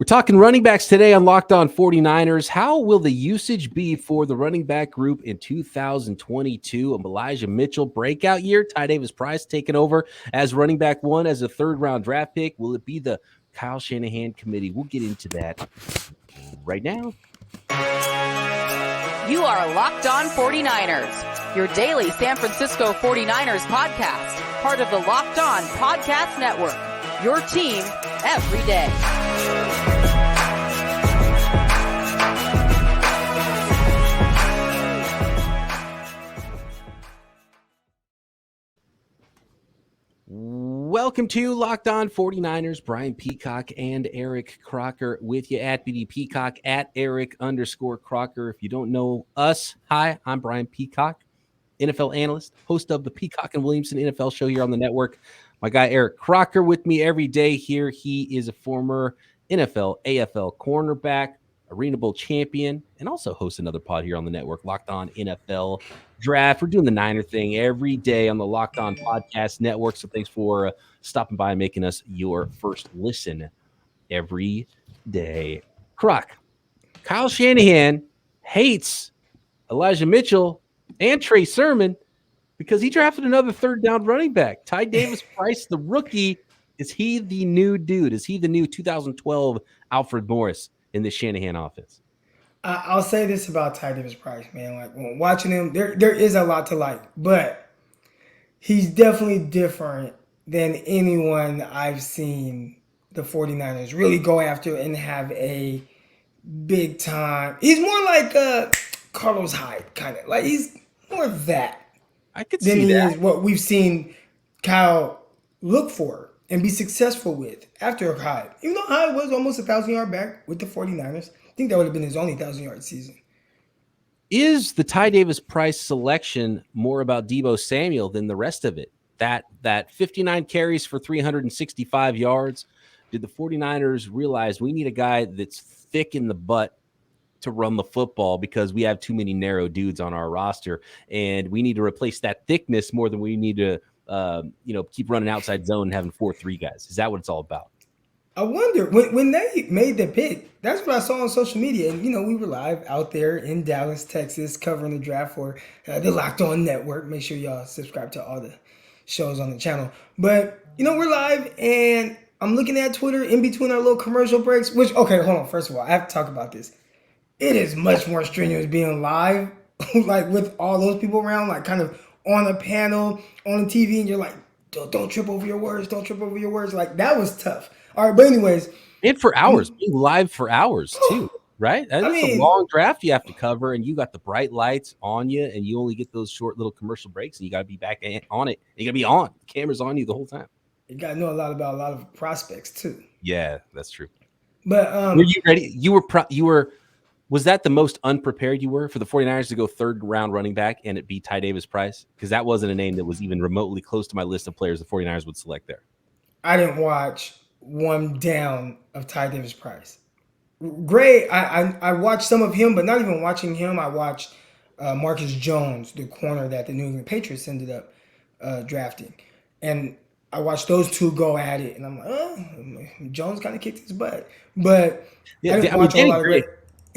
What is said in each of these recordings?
talking running backs today on Locked On 49ers. How will the usage be for the running back group in 2022? Elijah Mitchell breakout year. Ty Davis Price taking over as running back one as a third-round draft pick. Will it be the Kyle Shanahan committee? We'll get into that right now. You are Locked On 49ers, your daily San Francisco 49ers podcast, part of the Locked On Podcast Network, your team every day. Welcome to Locked On 49ers. Brian Peacock and Eric Crocker with you at BD Peacock at Eric_Crocker. If you don't know us, hi, I'm Brian Peacock, NFL analyst, host of the Peacock and Williamson NFL show here on the network. My guy Eric Crocker with me every day here. He is a former NFL, AFL cornerback, Arena Bowl champion, and also hosts another pod here on the network, Locked On NFL Draft. We're doing the Niner thing every day on the Locked On Podcast Network. So thanks for stopping by and making us your first listen every day. Croc, Kyle Shanahan hates Elijah Mitchell and Trey Sermon because he drafted another third down running back. Ty Davis Price, the rookie. Is he the new dude? Is he the new 2012 Alfred Morris in the Shanahan offense? I'll say this about Ty Davis Price, man. Like, when watching him, there is a lot to like, but he's definitely different than anyone I've seen the 49ers really go after and have a big time. He's more like Carlos Hyde, kind of. Like, he's more that. I could than see he that. is what we've seen Kyle look for and be successful with after Hyde. Even though Hyde was almost 1,000-yard back with the 49ers, I think that would have been his only 1,000-yard season. Is the Ty Davis Price selection more about Deebo Samuel than the rest of it? That 59 carries for 365 yards. Did the 49ers realize we need a guy that's thick in the butt to run the football because we have too many narrow dudes on our roster, and we need to replace that thickness more than we need to keep running outside zone and having 4-3 guys? Is that what it's all about? I wonder, when they made the pick, that's what I saw on social media. And, we were live out there in Dallas, Texas, covering the draft for the Locked On Network. Make sure y'all subscribe to all the shows on the channel. But, we're live, and I'm looking at Twitter in between our little commercial breaks, which, okay, hold on. First of all, I have to talk about this. It is much more strenuous being live, like with all those people around, like kind of on a panel, on the TV, and you're like, don't trip over your words, don't trip over your words. Like, that was tough. All right, but anyways. And for hours, being live for hours too, right? That's a long draft you have to cover, and you got the bright lights on you, and you only get those short little commercial breaks, and you got to be back on it. You got to be on. The camera's on you the whole time. You got to know a lot about a lot of prospects too. Yeah, that's true. But were you ready? You were. Was that the most unprepared you were for the 49ers to go third-round running back and it be Ty Davis Price? Because that wasn't a name that was even remotely close to my list of players the 49ers would select there. I didn't watch one down of Ty Davis Price. Great. I watched some of him, but not even watching him. I watched Marcus Jones, the corner that the New England Patriots ended up drafting. And I watched those two go at it, and I'm like, Jones kind of kicked his butt. But yeah, I didn't watch a lot of it.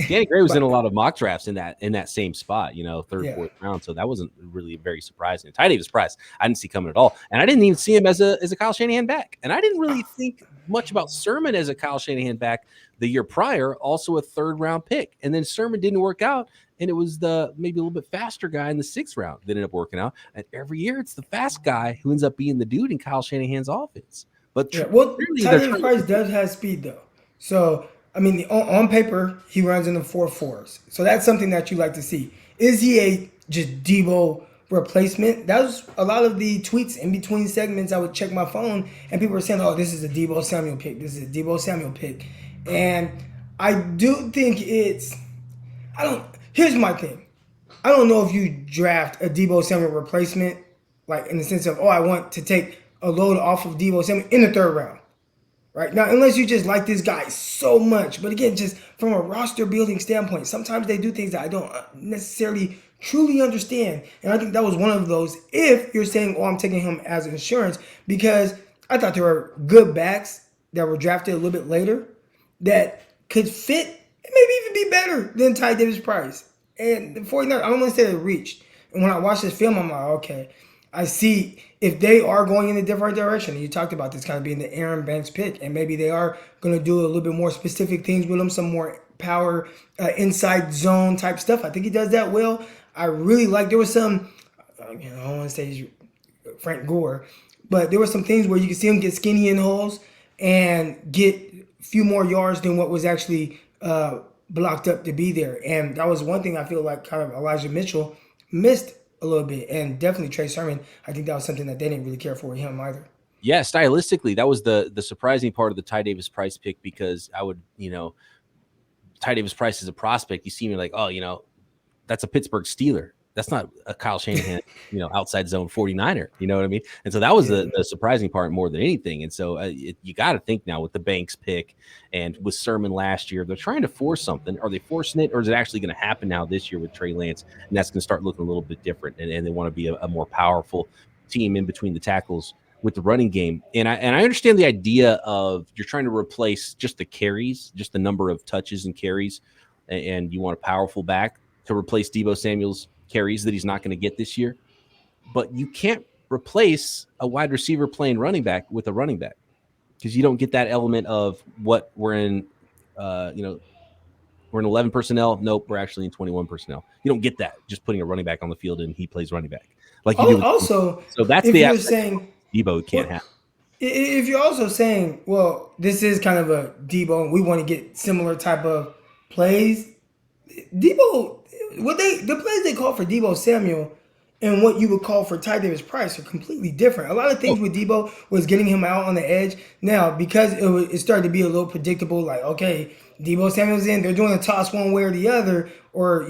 Danny Gray was in a lot of mock drafts in that same spot, third, fourth round. So that wasn't really very surprising. Ty Davis Price, I didn't see coming at all. And I didn't even see him as a Kyle Shanahan back. And I didn't really think much about Sermon as a Kyle Shanahan back the year prior, also a third-round pick. And then Sermon didn't work out, and it was the maybe a little bit faster guy in the sixth round that ended up working out. And every year it's the fast guy who ends up being the dude in Kyle Shanahan's offense. But Ty Davis Price does have speed, though. So on paper, he runs in the 4.4s. So that's something that you like to see. Is he a just Deebo replacement? That was a lot of the tweets in between segments. I would check my phone, and people were saying, oh, this is a Deebo Samuel pick. This is a Deebo Samuel pick. And I do think here's my thing. I don't know if you draft a Deebo Samuel replacement, like in the sense of, I want to take a load off of Deebo Samuel in the third round. Right now, unless you just like this guy so much. But again, just from a roster building standpoint, sometimes they do things that I don't necessarily truly understand. And I think that was one of those, if you're saying, I'm taking him as insurance, because I thought there were good backs that were drafted a little bit later that could fit and maybe even be better than Ty Davis Price. And the 49ers, I don't want to say they reached. And when I watch this film, I'm like, okay, I see if they are going in a different direction. And you talked about this kind of being the Aaron Banks pick, and maybe they are going to do a little bit more specific things with him, some more power, inside zone type stuff. I think he does that well. I really like. There was some, I don't want to say he's Frank Gore, but there were some things where you could see him get skinny in holes and get a few more yards than what was actually blocked up to be there. And that was one thing I feel like kind of Elijah Mitchell missed a little bit. And definitely Trey Sermon, I think that was something that they didn't really care for him either. Yeah, stylistically, that was the surprising part of the Ty Davis Price pick, because I would, Ty Davis Price is a prospect. You see me like, oh, that's a Pittsburgh Steeler. That's not a Kyle Shanahan, outside zone 49er. You know what I mean? And so that was the surprising part more than anything. And so you got to think now with the Banks pick and with Sermon last year, they're trying to force something. Are they forcing it, or is it actually going to happen now this year with Trey Lance? And that's going to start looking a little bit different. And they want to be a more powerful team in between the tackles with the running game. And I understand the idea of you're trying to replace just the carries, just the number of touches and carries, and you want a powerful back to replace Deebo Samuel's carries that he's not going to get this year. But you can't replace a wide receiver playing running back with a running back, because you don't get that element of what we're in, we're in 11 personnel. Nope, we're actually in 21 personnel. You don't get that just putting a running back on the field and he plays running back like you do. Also, so that's if the you're saying Deebo can't have. If you're also saying, well, this is kind of a Deebo and we want to get similar type of plays, Deebo, the plays they call for Deebo Samuel and what you would call for Ty Davis Price are completely different. A lot of things with Deebo was getting him out on the edge. Now, because it started to be a little predictable, like, okay, Deebo Samuel's in, they're doing a toss one way or the other, or,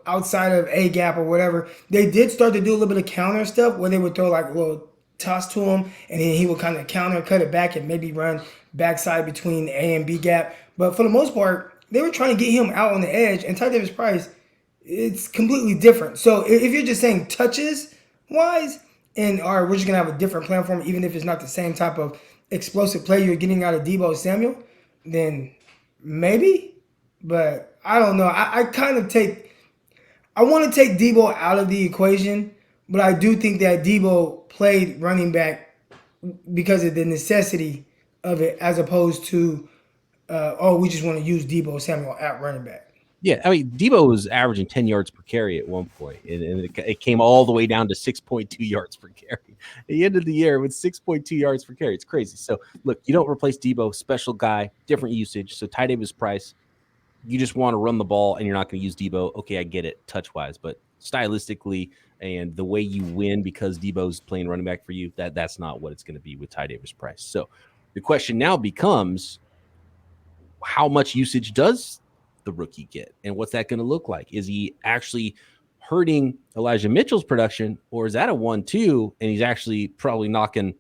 outside of a gap or whatever. They did start to do a little bit of counter stuff where they would throw like a little toss to him, and then he would kind of counter, cut it back, and maybe run backside between the A and B gap. But for the most part, they were trying to get him out on the edge, and Ty Davis Price, it's completely different. So if you're just saying touches wise, and all right, we're just gonna have a different plan for him, even if it's not the same type of explosive play you're getting out of Deebo Samuel, then maybe. But I don't know. I want to take Deebo out of the equation, but I do think that Deebo played running back because of the necessity of it, as opposed to, we just want to use Deebo Samuel at running back. Yeah, I mean, Deebo was averaging 10 yards per carry at one point, and it came all the way down to 6.2 yards per carry. At the end of the year with 6.2 yards per carry. It's crazy. So, look, you don't replace Deebo, special guy, different usage. So, Ty Davis Price, you just want to run the ball, and you're not going to use Deebo. Okay, I get it, touch-wise, but stylistically and the way you win because Deebo's playing running back for you, that's not what it's going to be with Ty Davis Price. So, the question now becomes, how much usage does the rookie get, and what's that going to look like? Is he actually hurting Elijah Mitchell's production, or is that a 1-2 and he's actually probably knocking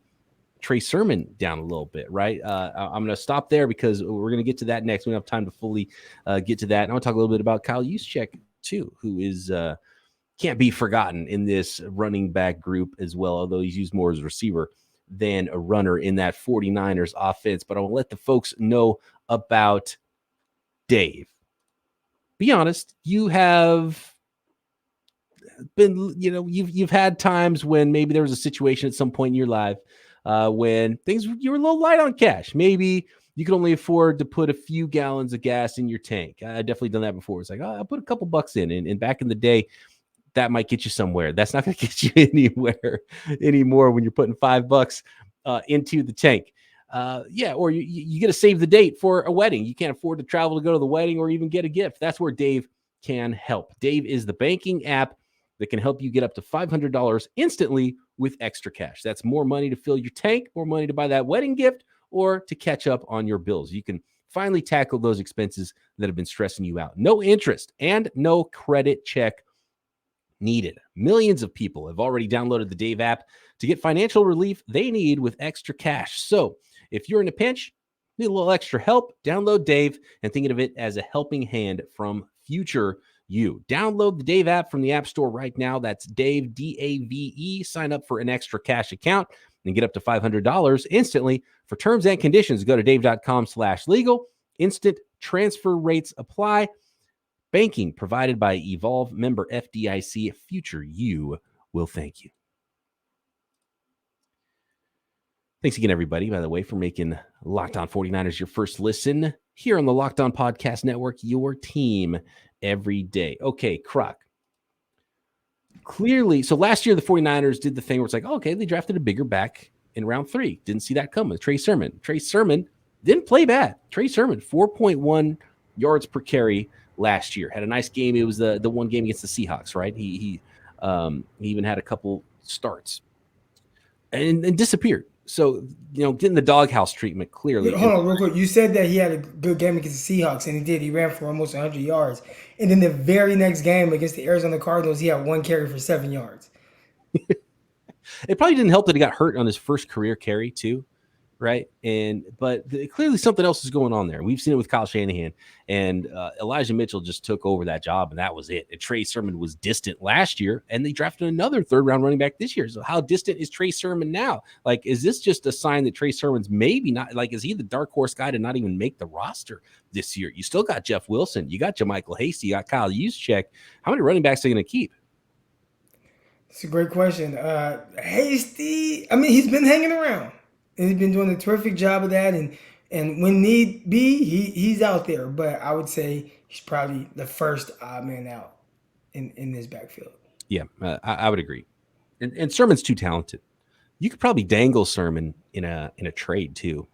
Trey Sermon down a little bit, right? I'm going to stop there because we're going to get to that next. We don't have time to fully get to that. And I want to talk a little bit about Kyle Juszczyk too, who is can't be forgotten in this running back group as well, although he's used more as a receiver than a runner in that 49ers offense. But I want to let the folks know about Dave. Be honest, you have been, you've had times when maybe there was a situation at some point in your life when you were a little light on cash. Maybe you could only afford to put a few gallons of gas in your tank. I definitely done that before. It's like, I'll put a couple bucks in. And back in the day, that might get you somewhere. That's not going to get you anywhere anymore when you're putting $5 into the tank. Or you get to save the date for a wedding. You can't afford to travel to go to the wedding or even get a gift. That's where Dave can help. Dave is the banking app that can help you get up to $500 instantly with extra cash. That's more money to fill your tank, more money to buy that wedding gift, or to catch up on your bills. You can finally tackle those expenses that have been stressing you out. No interest and no credit check needed. Millions of people have already downloaded the Dave app to get financial relief they need with extra cash. So if you're in a pinch, need a little extra help, download Dave and think of it as a helping hand from future you. Download the Dave app from the App Store right now. That's Dave, D-A-V-E. Sign up for an extra cash account and get up to $500 instantly. For terms and conditions, go to dave.com/legal. Instant transfer rates apply. Banking provided by Evolve, member FDIC. Future you will thank you. Thanks again, everybody, by the way, for making Locked On 49ers your first listen here on the Locked On Podcast Network, your team every day. Okay, Croc. Clearly, so last year the 49ers did the thing where it's like, okay, they drafted a bigger back in round 3. Didn't see that coming. Trey Sermon. Trey Sermon didn't play bad. Trey Sermon, 4.1 yards per carry last year. Had a nice game. It was the one game against the Seahawks, right? He even had a couple starts and disappeared. So, getting the doghouse treatment clearly. Hold on real quick. You said that he had a good game against the Seahawks, and he did. He ran for almost 100 yards. And then the very next game against the Arizona Cardinals, he had 1 carry for 7 yards. It probably didn't help that he got hurt on his first career carry too, right? But clearly something else is going on there. We've seen it with Kyle Shanahan, and Elijah Mitchell just took over that job, and that was it. And Trey Sermon was distant last year, and they drafted another third-round running back this year. So how distant is Trey Sermon now? Like, is this just a sign that Trey Sermon's maybe not, like, is he the dark horse guy to not even make the roster this year? You still got Jeff Wilson. You got JaMychal Hasty. You got Kyle Juszczyk. How many running backs are you going to keep? It's a great question. Hasty, I mean, he's been hanging around. And he's been doing a terrific job of that, and when need be, he's out there. But I would say he's probably the first odd man out in this backfield. Yeah, I would agree. And Sermon's too talented. You could probably dangle Sermon in a trade too,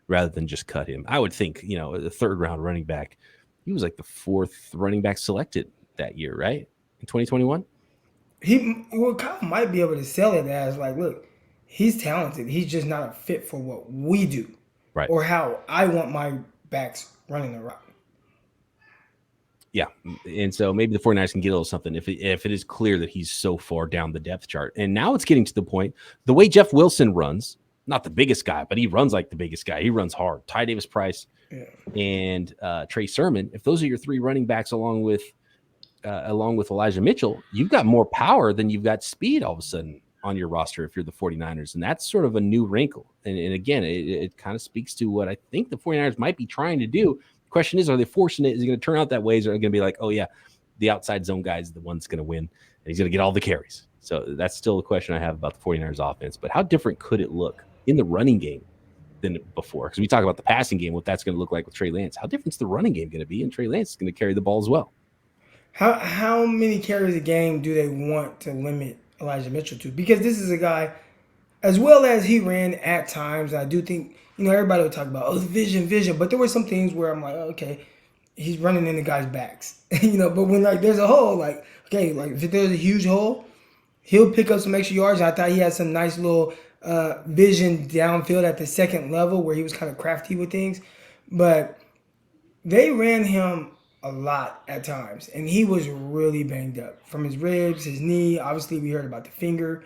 rather than just cut him. I would think, the third-round running back. He was like the 4th running back selected that year, right? In 2021. Kyle might be able to sell it as like, look, he's talented. He's just not a fit for what we do, right? Or how I want my backs running around. Yeah, and so maybe the 49ers can get a little something if it is clear that he's so far down the depth chart. And now it's getting to the point, the way Jeff Wilson runs, not the biggest guy, but he runs like the biggest guy. He runs hard. Ty Davis-Price and Trey Sermon, if those are your 3 running backs along with Elijah Mitchell, you've got more power than you've got speed all of a sudden on your roster if you're the 49ers. And that's sort of a new wrinkle. And again, it kind of speaks to what I think the 49ers might be trying to do. The question is, are they forcing it? Is it going to turn out that way? Is it going to be like, oh, yeah, the outside zone guy is the one that's going to win, and he's going to get all the carries? So that's still a question I have about the 49ers offense. But how different could it look in the running game than before? Because we talk about the passing game, what that's going to look like with Trey Lance. How different is the running game going to be? And Trey Lance is going to carry the ball as well. How many carries a game do they want to limit Elijah Mitchell to? Because this is a guy, as well as he ran at times, I do think, everybody would talk about, vision. But there were some things where I'm like, okay, he's running into guys' backs. But when, there's a hole, if there's a huge hole, he'll pick up some extra yards. I thought he had some nice little vision downfield at the second level where he was kind of crafty with things. But they ran him a lot at times, and he was really banged up from his ribs, his knee. Obviously, we heard about the finger.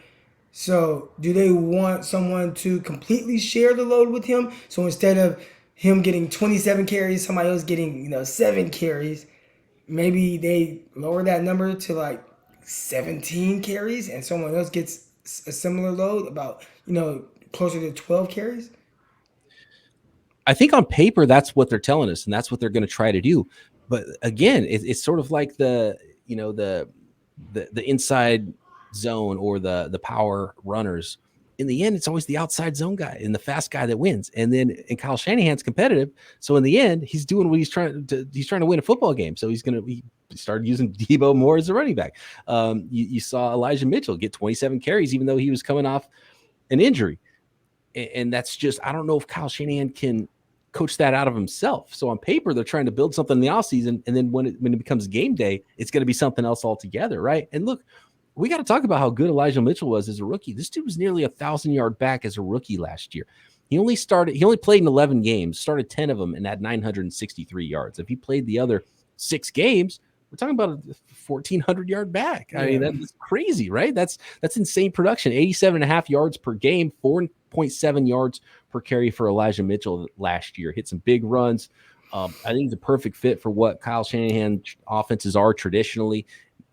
So, do they want someone to completely share the load with him? So instead of him getting 27 carries, somebody else getting 7 carries, maybe they lower that number to 17 carries, and someone else gets a similar load, about closer to 12 carries. I think on paper that's what they're telling us, and that's what they're going to try to do. But again, it's sort of like the inside zone or the power runners. In the end, it's always the outside zone guy and the fast guy that wins. And Kyle Shanahan's competitive, so in the end, he's doing what he's trying to win a football game. So he started using Debo more as a running back. You saw Elijah Mitchell get 27 carries, even though he was coming off an injury. And that's just, I don't know if Kyle Shanahan can coach that out of himself. So on paper, they're trying to build something in the offseason, and then when it becomes game day, it's going to be something else altogether, right? And look, we got to talk about how good Elijah Mitchell was as a rookie. This dude was nearly 1,000-yard back as a rookie last year. He only played in 11 games, started 10 of them, and had 963 yards. If he played the other 6 games, we're talking about a 1,400-yard back. I mean, that's crazy, right? That's insane production. 87.5 yards per game, 4.7 yards per carry for Elijah Mitchell last year. Hit some big runs. I think he's a perfect fit for what Kyle Shanahan offenses are traditionally.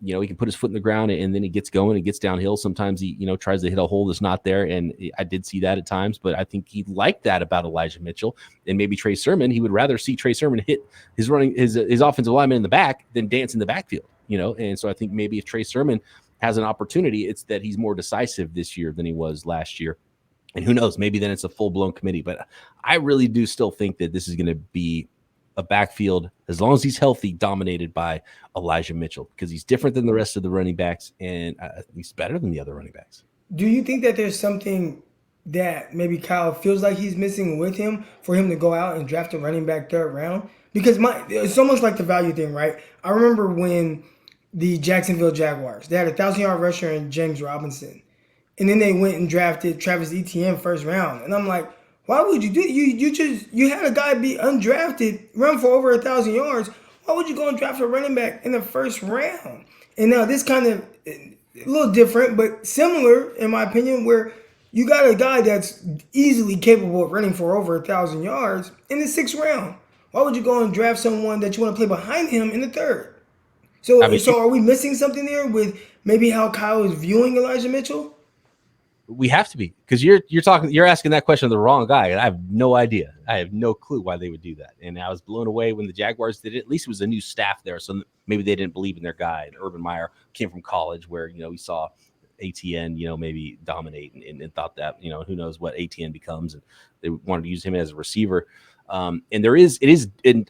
he can put his foot in the ground and then he gets going and gets downhill. Sometimes he, tries to hit a hole that's not there. And I did see that at times, but I think he liked that about Elijah Mitchell and maybe Trey Sermon. He would rather see Trey Sermon hit his offensive lineman in the back than dance in the backfield, And so I think maybe if Trey Sermon has an opportunity, it's that he's more decisive this year than he was last year. And who knows, maybe then it's a full-blown committee. But I really do still think that this is going to be a backfield, as long as he's healthy, dominated by Elijah Mitchell, because he's different than the rest of the running backs, and he's better than the other running backs. Do you think that there's something that maybe Kyle feels like he's missing with him for him to go out and draft a running back third round? Because it's almost like the value thing, right? I remember when the Jacksonville Jaguars, they had a 1,000-yard rusher in James Robinson, and then they went and drafted Travis Etienne first round, and I'm like, why would you do it? You had a guy be undrafted, run for over 1,000 yards. Why would you go and draft a running back in the first round? And now this kind of a little different, but similar in my opinion, where you got a guy that's easily capable of running for over 1,000 yards in the sixth round. Why would you go and draft someone that you want to play behind him in the third? So are we missing something there with maybe how Kyle is viewing Elijah Mitchell? We have to be, because you're asking that question of the wrong guy, and I have no idea. I have no clue why they would do that. And I was blown away when the Jaguars did it. At least it was a new staff there, so maybe they didn't believe in their guy. And Urban Meyer came from college, where we saw ATN, maybe dominate, and thought that who knows what ATN becomes, and they wanted to use him as a receiver. And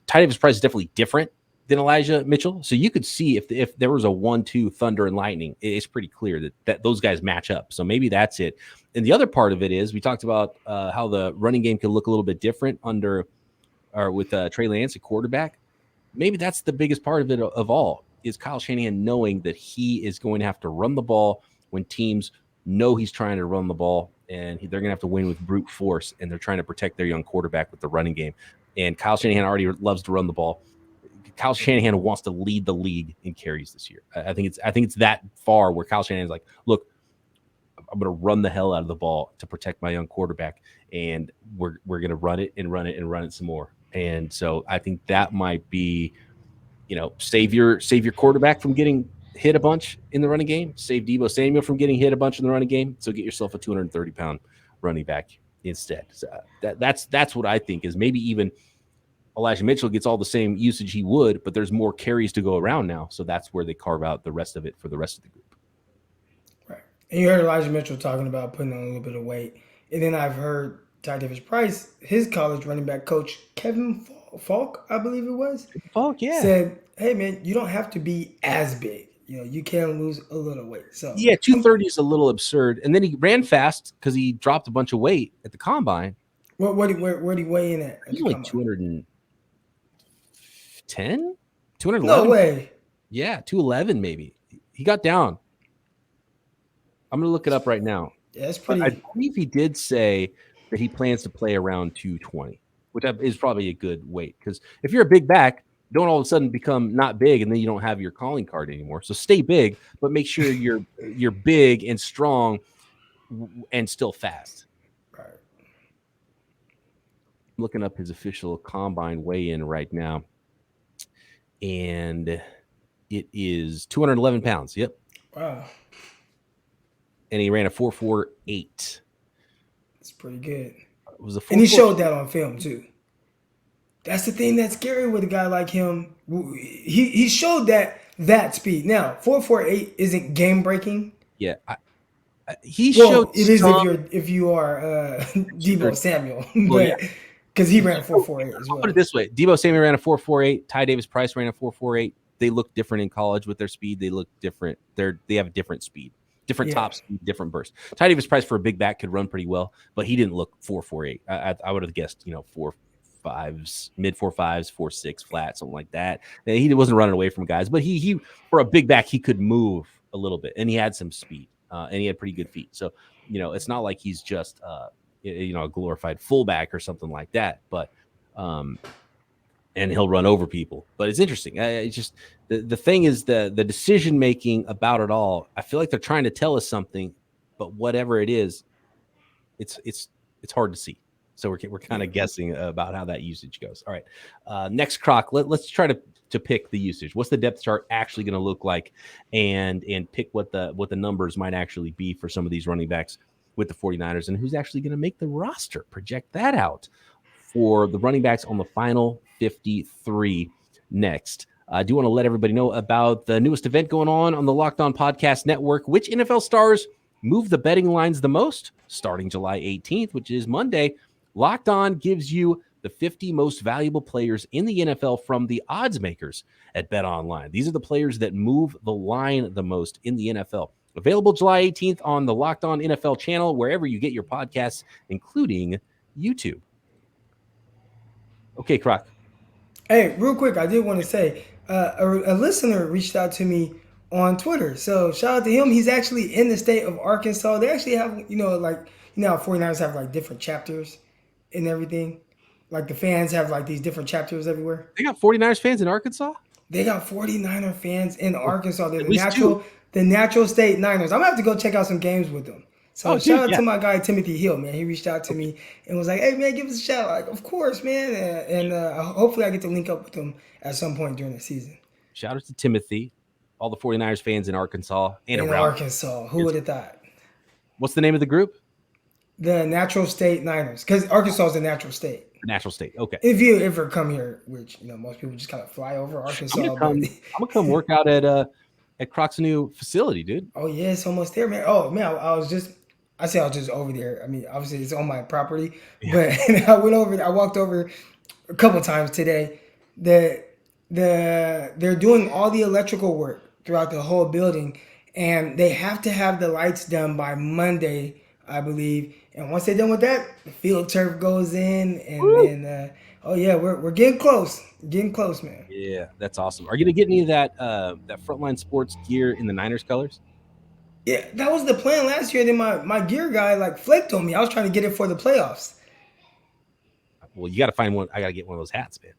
tight end price is definitely different than Elijah Mitchell. So you could see if there was a 1-2 thunder and lightning, it's pretty clear that those guys match up. So maybe that's it. And the other part of it is we talked about how the running game could look a little bit different with Trey Lance at quarterback. Maybe that's the biggest part of it of all, is Kyle Shanahan knowing that he is going to have to run the ball when teams know he's trying to run the ball, and they're going to have to win with brute force, and they're trying to protect their young quarterback with the running game. And Kyle Shanahan already loves to run the ball. Kyle Shanahan wants to lead the league in carries this year. I think it's that far where Kyle Shanahan's like, look, I'm going to run the hell out of the ball to protect my young quarterback, and we're going to run it and run it and run it some more. And so I think that might be, save your quarterback from getting hit a bunch in the running game, save Deebo Samuel from getting hit a bunch in the running game. So get yourself a 230-pound running back instead. So that's what I think is maybe even Elijah Mitchell gets all the same usage he would, but there's more carries to go around now. So that's where they carve out the rest of it for the rest of the group. Right. And you heard Elijah Mitchell talking about putting on a little bit of weight. And then I've heard Ty Davis-Price, his college running back coach, Kevin Falk, I believe it was, Falk, yeah, said, hey, man, you don't have to be as big. You can lose a little weight. So yeah, 230 is a little absurd. And then he ran fast because he dropped a bunch of weight at the combine. Where'd he weigh in at? He's like 210, 211. No way. Yeah, 211 maybe. He got down. I'm going to look it up right now. Yeah, that's pretty. I believe he did say that he plans to play around 220, which is probably a good weight, because if you're a big back, don't all of a sudden become not big and then you don't have your calling card anymore. So stay big, but make sure you're big and strong and still fast. Right. I'm looking up his official combine weigh-in right now, and it is 211 pounds. Yep. Wow. And he ran a 4.48. That's pretty good. It was a 4.48. And he showed that on film too. That's the thing that's scary with a guy like him. He showed that speed. Now, 4.48 isn't game breaking. Yeah, he showed. It is if you are Deebo Samuel, but because he ran 4.48 as well. I'll put it this way: Deebo Samuel ran a 4.48. Ty Davis-Price ran a 4.48. They look different in college with their speed. They look different. They have a different speed, different top speed, different burst. Ty Davis-Price for a big back could run pretty well, but he didn't look 4.48. I would have guessed 4.5s, mid 4.5s, 4.6 flat, something like that. And he wasn't running away from guys, but he for a big back he could move a little bit, and he had some speed, and he had pretty good feet. So it's not like he's just a glorified fullback or something like that, but and he'll run over people. But it's interesting. It's just the thing is the decision making about it all. I feel like they're trying to tell us something, but whatever it is, it's hard to see. So we're kind of guessing about how that usage goes. All right. Next, Croc, let's try to pick the usage. What's the depth chart actually going to look like, and pick what the numbers might actually be for some of these running backs with the 49ers, and who's actually going to make the roster. Project that out for the running backs on the final 53 next. I do want to let everybody know about the newest event going on the Locked On Podcast Network. Which NFL stars move the betting lines the most? Starting July 18th, which is Monday, Locked On gives you the 50 most valuable players in the NFL from the odds makers at BetOnline. These are the players that move the line the most in the NFL. Available July 18th on the Locked On NFL channel, wherever you get your podcasts, including YouTube. Okay, Croc. Hey, real quick, I did want to say a listener reached out to me on Twitter. So shout out to him. He's actually in the state of Arkansas. They actually have, how 49ers have like different chapters and everything. Like the fans have like these different chapters everywhere. They got 49ers fans in Arkansas? They got 49er fans in Arkansas. They're At least two. the natural state Niners. I'm going to have to go check out some games with them. So shout out to my guy, Timothy Hill, man. He reached out to me and was like, hey, man, give us a shout. Like, of course, man. And hopefully I get to link up with him at some point during the season. Shout out to Timothy, all the 49ers fans in Arkansas and around. Arkansas. Who would have thought? What's the name of the group? The Natural State Niners. Because Arkansas is a natural state. Natural state. Okay. If you ever come here, which, most people just kind of fly over Arkansas. I'm gonna come work out at Croc's new facility, dude. Oh, yeah, it's almost there, man. Oh, man, I was just over there. I mean, obviously it's on my property, but I walked over a couple times today. They're doing all the electrical work throughout the whole building, and they have to have the lights done by Monday, I believe. And once they're done with that, the field turf goes in, and then we're getting close, man. Yeah, that's awesome. Are you gonna get any of that Frontline Sports gear in the Niners colors? Yeah, that was the plan last year. Then my gear guy like flaked on me. I was trying to get it for the playoffs. Well, you got to find one. I got to get one of those hats, man.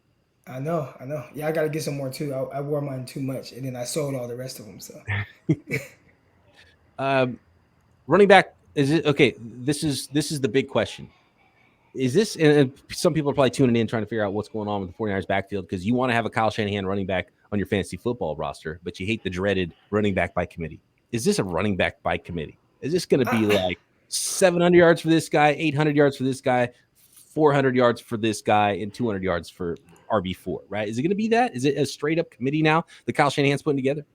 I know. Yeah, I got to get some more too. I wore mine too much, and then I sold all the rest of them. So, running back, is it okay? This is the big question. Is this? And some people are probably tuning in trying to figure out what's going on with the 49ers backfield, because you want to have a Kyle Shanahan running back on your fantasy football roster, but you hate the dreaded running back by committee. Is this a running back by committee? Is this going to be like 700 yards for this guy, 800 yards for this guy, 400 yards for this guy, and 200 yards for RB4, right? Is it going to be that? Is it a straight up committee now that Kyle Shanahan's putting together?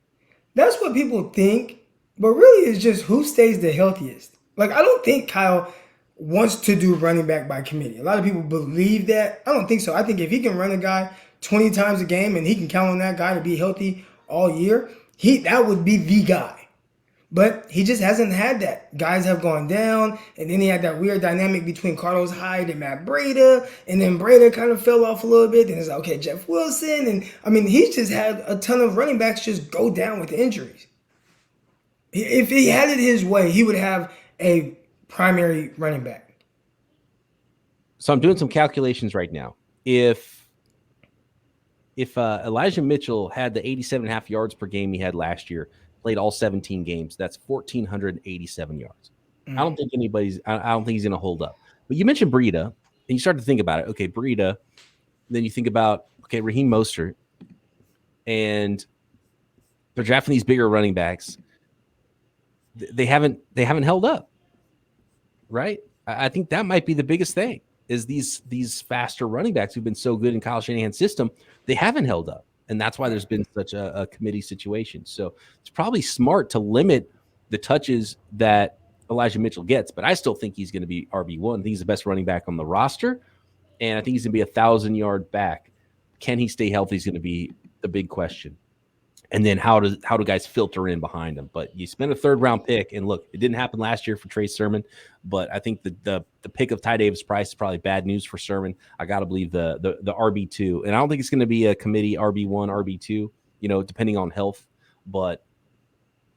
That's what people think, but really it's just who stays the healthiest. Like, I don't think Kyle wants to do running back by committee. A lot of people believe that. I don't think so. I think if he can run a guy 20 times a game and he can count on that guy to be healthy all year, that would be the guy. But he just hasn't had that. Guys have gone down, and then he had that weird dynamic between Carlos Hyde and Matt Breida, and then Breida kind of fell off a little bit. Then it's like, okay, Jeff Wilson. And, I mean, he's just had a ton of running backs just go down with injuries. If he had it his way, he would have a primary running back. So I'm doing some calculations right now. If Elijah Mitchell had the 87.5 yards per game he had last year, played all 17 games, that's 1,487 yards. I don't think he's going to hold up. But you mentioned Breida, and you start to think about it. Okay, Breida. Then you think about, okay, Raheem Mostert. And they're drafting these bigger running backs. They haven't held up, right? I think that might be the biggest thing, is these faster running backs who've been so good in Kyle Shanahan's system, they haven't held up. And that's why there's been such a committee situation. So it's probably smart to limit the touches that Elijah Mitchell gets. But I still think he's going to be RB1. I think he's the best running back on the roster. And I think he's going to be 1,000-yard back. Can he stay healthy is going to be the big question. And then how do guys filter in behind him? But you spend a third-round pick, and look, it didn't happen last year for Trey Sermon, but I think the pick of Ty Davis-Price is probably bad news for Sermon. I got to believe the RB2. And I don't think it's going to be a committee RB1, RB2, depending on health. But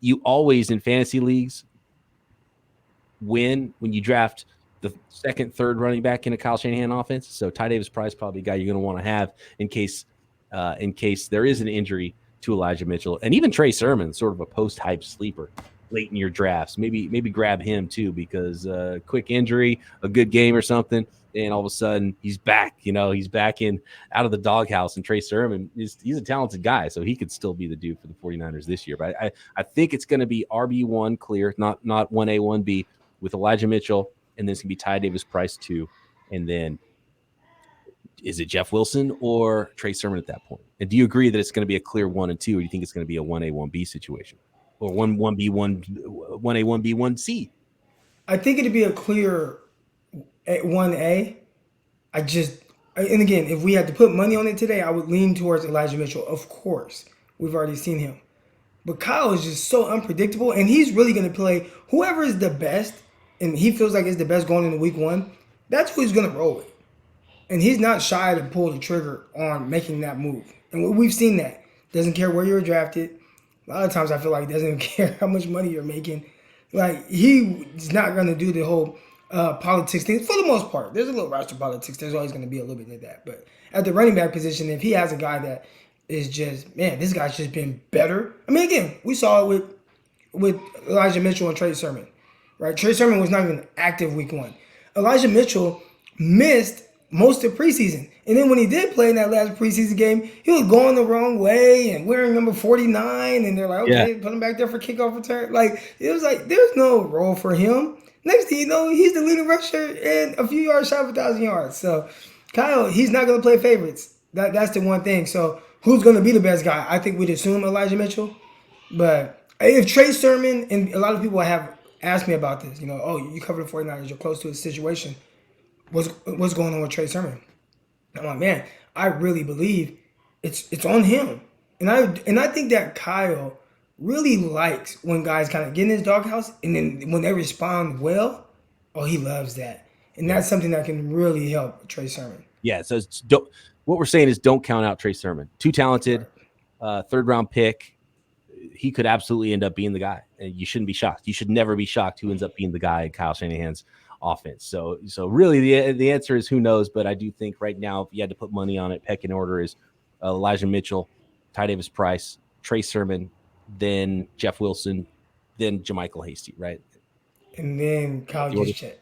you always, in fantasy leagues, win when you draft the second, third running back in a Kyle Shanahan offense. So Ty Davis-Price probably a guy you're going to want to have in case there is an injury to Elijah Mitchell, and even Trey Sermon, sort of a post-hype sleeper late in your drafts. Maybe grab him too, because quick injury, a good game or something, and all of a sudden he's back. He's back in out of the doghouse. And Trey Sermon, he's a talented guy, so he could still be the dude for the 49ers this year. But I think it's going to be RB1 clear, not 1A, 1B with Elijah Mitchell, and then it's going to be Ty Davis-Price 2, and then is it Jeff Wilson or Trey Sermon at that point? And do you agree that it's going to be a clear 1 and 2, or do you think it's going to be a 1A, 1B situation? Or 1B, 1A, 1B, 1C? I think it'd be a clear 1A. And again, if we had to put money on it today, I would lean towards Elijah Mitchell. Of course, we've already seen him. But Kyle is just so unpredictable, and he's really going to play whoever is the best, and he feels like it's the best going into week 1. That's who he's going to roll with. And he's not shy to pull the trigger on making that move. And we've seen that. Doesn't care where you were drafted. A lot of times I feel like he doesn't care how much money you're making. Like, he's not going to do the whole politics thing for the most part. There's a little roster politics. There's always going to be a little bit of that. But at the running back position, if he has a guy that is just, man, this guy's just been better. I mean, again, we saw it with Elijah Mitchell and Trey Sermon, right? Trey Sermon was not even active week 1. Elijah Mitchell missed most of preseason. And then when he did play in that last preseason game, he was going the wrong way and wearing number 49. And they're like, okay, put him back there for kickoff return. Like, it was like, there's no role for him. Next thing you know, he's the leading rusher and a few yards shy of 1,000 yards. So, Kyle, he's not going to play favorites. That's the one thing. So, who's going to be the best guy? I think we'd assume Elijah Mitchell. But if Trey Sermon, and a lot of people have asked me about this, you cover the 49ers, you're close to a situation. What's going on with Trey Sermon? I'm like, man, I really believe it's on him. And I think that Kyle really likes when guys kind of get in his doghouse, and then when they respond well, he loves that. And that's something that can really help Trey Sermon. Yeah, so what we're saying is don't count out Trey Sermon. Too talented, third-round pick. He could absolutely end up being the guy. And you shouldn't be shocked. You should never be shocked who ends up being the guy in Kyle Shanahan's offense. So really the answer is who knows, but I do think right now, if you had to put money on it, pecking order is Elijah Mitchell, Ty Davis-Price, Trey Sermon, then Jeff Wilson, then JaMychal Hasty, right? And then Kyle Juszczyk.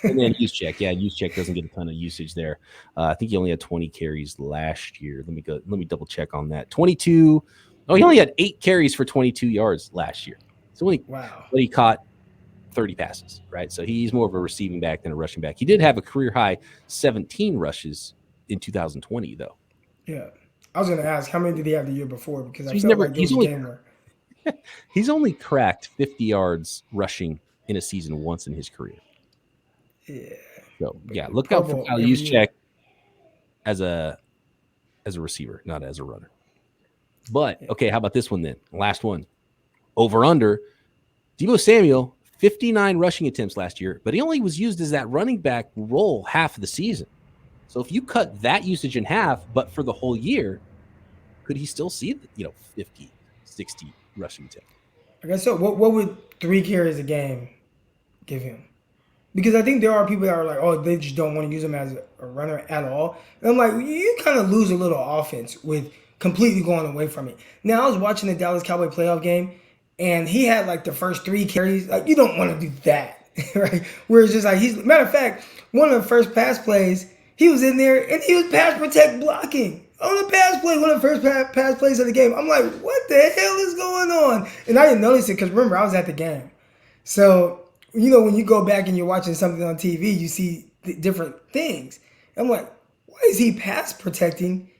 And then Juszczyk. Yeah, Juszczyk doesn't get a ton of usage there. I think he only had 20 carries last year. Let me double check on that. 22. Oh, he only had 8 carries for 22 yards last year. So he caught 30 passes, right? So he's more of a receiving back than a rushing back. He did have a career high 17 rushes in 2020, though. Yeah. I was going to ask, how many did he have the year before? Because I felt like there was a game where he's only cracked 50 yards rushing in a season once in his career. Yeah. So, look out for Kyle Juszczyk as a receiver, not as a runner. But, okay, how about this one then? Last one. Over under. Deebo Samuel, 59 rushing attempts last year, but he only was used as that running back role half of the season. So if you cut that usage in half, but for the whole year, could he still see 50, 60 rushing attempts? I guess so. What would 3 carries a game give him? Because I think there are people that are like, they just don't want to use him as a runner at all. And I'm like, you kind of lose a little offense with completely going away from it. Now, I was watching the Dallas Cowboy playoff game, and he had like the first 3 carries. Like, you don't want to do that, right? Where it's just like, matter of fact, one of the first pass plays, he was in there and he was pass protect blocking on the pass play, one of the first pass plays of the game. I'm like, what the hell is going on? And I didn't notice it because remember, I was at the game. So, when you go back and you're watching something on TV, you see different things. I'm like, why is he pass protecting?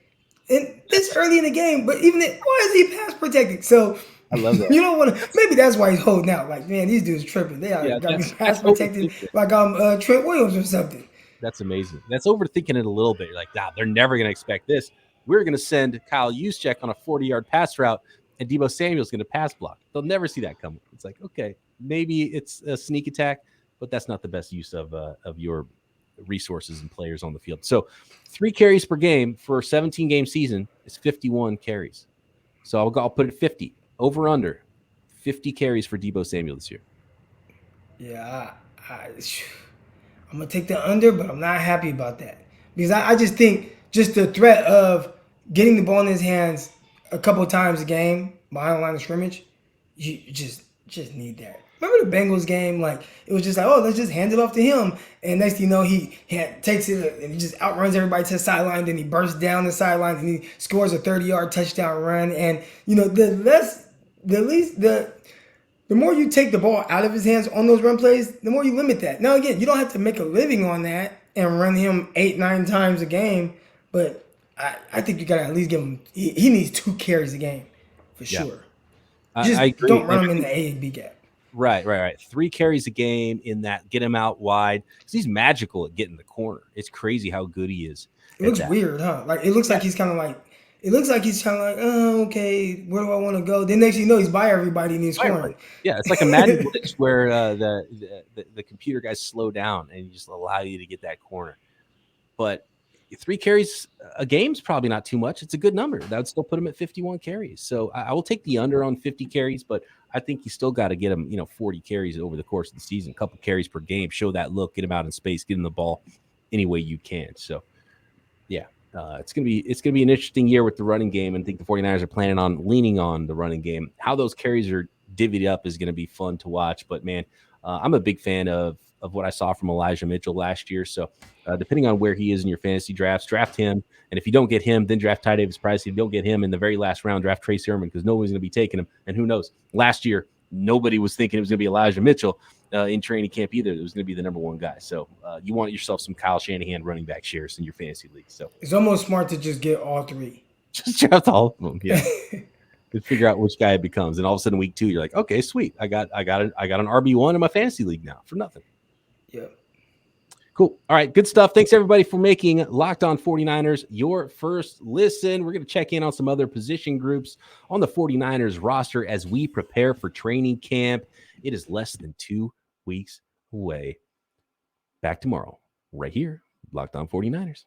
And this early in the game, but even then, why is he pass protecting? So I love that. You don't want to. Maybe that's why he's holding out. Like, man, these dudes tripping. They got me pass protected like I'm Trent Williams or something. That's amazing. That's overthinking it a little bit. You're like, they're never going to expect this. We're going to send Kyle Juszczyk on a 40-yard pass route, and Deebo Samuel's going to pass block. They'll never see that coming. It's like, okay, maybe it's a sneak attack, but that's not the best use of your resources and players on the field. So 3 carries per game for a 17-game season is 51 carries. So I'll put it 50. Over under 50 carries for Deebo Samuel this year. Yeah, I'm going to take the under, but I'm not happy about that. Because I just think just the threat of getting the ball in his hands a couple of times a game behind the line of scrimmage, you just need that. Remember the Bengals game? Like, it was just like, oh, let's just hand it off to him. And next thing you know, he takes it and he just outruns everybody to the sideline. Then he bursts down the sideline and he scores a 30-yard touchdown run. And, the more you take the ball out of his hands on those run plays, the more you limit that. Now, again, you don't have to make a living on that and run him 8-9 times a game. But I think you got to at least give him, he needs 2 carries a game for sure. Just I agree. don't run him in the A and B gap. Right. 3 carries a game in that, get him out wide. Because he's magical at getting the corner. It's crazy how good he is. It looks weird, huh? Like, it looks like he's kind of like, oh, okay, where do I want to go? Then next thing you know, he's by everybody and he's scoring. Yeah, it's like a Madden glitch where the computer guys slow down and just allow you to get that corner. But 3 carries a game is probably not too much. It's a good number. That would still put him at 51 carries. So I will take the under on 50 carries, but I think you still got to get him, 40 carries over the course of the season, a couple carries per game, show that look, get him out in space, get him the ball any way you can. So, yeah, it's gonna be an interesting year with the running game, and I think the 49ers are planning on leaning on the running game. How those carries are divvied up is going to be fun to watch. But man, I'm a big fan of what I saw from Elijah Mitchell last year. So depending on where he is in your fantasy drafts, draft him. And if you don't get him, then draft Ty Davis Price. If you don't get him in the very last round, draft Trey Sermon, because nobody's going to be taking him. And who knows? Last year, nobody was thinking it was going to be Elijah Mitchell in training camp either. It was going to be the number 1 guy. So you want yourself some Kyle Shanahan running back shares in your fantasy league. So it's almost smart to just get all 3. Just draft all of them. Yeah. To figure out which guy it becomes. And all of a sudden week 2, you're like, okay, sweet. I got an RB1 in my fantasy league now for nothing. Yeah. Cool. All right. Good stuff. Thanks everybody for making Locked On 49ers your first listen. We're going to check in on some other position groups on the 49ers roster as we prepare for training camp. It is less than 2 weeks away. Back tomorrow, right here, Locked On 49ers.